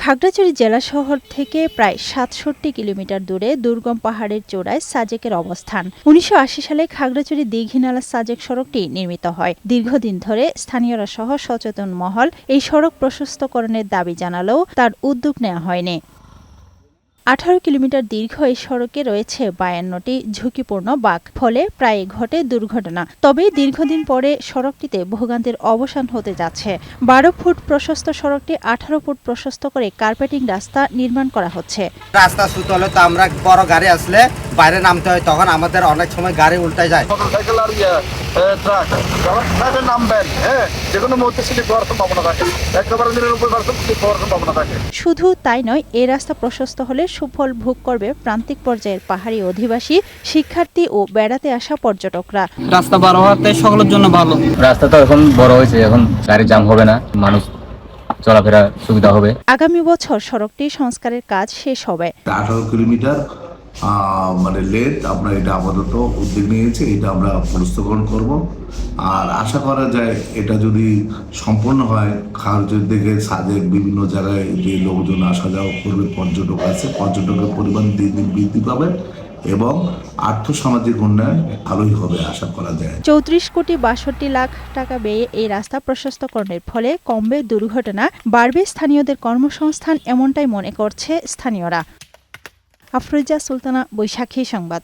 খাগড়াছড়ি জেলা শহর থেকে প্রায় ৬৭ কিলোমিটার দূরে দুর্গম পাহাড়ের চূড়ায় সাজেকের অবস্থান। ১৯৮০ সালে খাগড়াছড়ি দীঘিনালা সাজেক সড়কটি নির্মিত হয়। দীর্ঘদিন ধরে স্থানীয়রা সহ সচেতন মহল এই সড়ক প্রশস্তকরণের দাবি জানালেও তার উদ্যোগ নেওয়া হয়নি। ১৮ কিলোমিটার দীর্ঘ এই সড়কে রয়েছে ৫২টি ঝুঁকিপূর্ণ বাঁক, ফলে প্রায় ঘটে দুর্ঘটনা। তবে দীর্ঘদিন পরে সড়কটিতে ভোগান্তির অবসান হতে যাচ্ছে। ১২ ফুট প্রশস্ত সড়কটি ১৮ ফুট প্রশস্ত করে কার্পেটিং রাস্তা নির্মাণ করা হচ্ছে। রাস্তা সুতো হলে তো আমরা বড় গাড়ি আসলে বাইরে নামতে হয়, তখন আমাদের অনেক সময় গাড়ি উল্টে যায়। মোটরসাইকেল আর ট্রাক যখন নামবেন, যেকোনো মুহূর্তে স্লিপ হওয়ার সম্ভাবনা থাকে, একেবারে ৯৯% স্লিপ হওয়ার সম্ভাবনা থাকে। শুধু তাই নয়, এই রাস্তা প্রশস্ত হলে সুফল ভোগ করবে প্রান্তিক পর্যায়ের পাহাড়ি অধিবাসী, শিক্ষার্থী ও বেড়াতে আসা পর্যটকরা। রাস্তা বড় হওয়াতে সকলের জন্য ভালো। রাস্তা তো এখন বড় হয়েছে, এখন গাড়ি জ্যাম হবে না, মানুষ চলাফেরা সুবিধা হবে। আগামী বছর সড়কটি সংস্কারের কাজ শেষ হবে। ১৮ কিলোমিটার মানে লেট আমরা এটা আপাতত উদ্যোগ নিয়েছি, এটা আমরা প্রস্তুতকরণ করব। আর আশা করা যায় এটা যদি সম্পূর্ণ হয়, খাগড়াছড়ি থেকে সাজেক বিভিন্ন জায়গায় যে লোকজন আসা যাওয়া করবে, পর্যটক আছে, পর্যটকের পরিমাণ দিন দিন বৃদ্ধি পাবে এবং আর্থসামাজিক উন্নয়ন ভালোই হবে আশা করা যায়। ৩৪ কোটি ৬২ লাখ টাকা ব্যয়ে এই রাস্তা প্রশস্তকরণের ফলে কমবে দুর্ঘটনা, বাড়বে স্থানীয়দের কর্মসংস্থান, এমনটাই মনে করছে স্থানীয়রা। আফরোজা সুলতানা, বৈশাখী সংবাদ।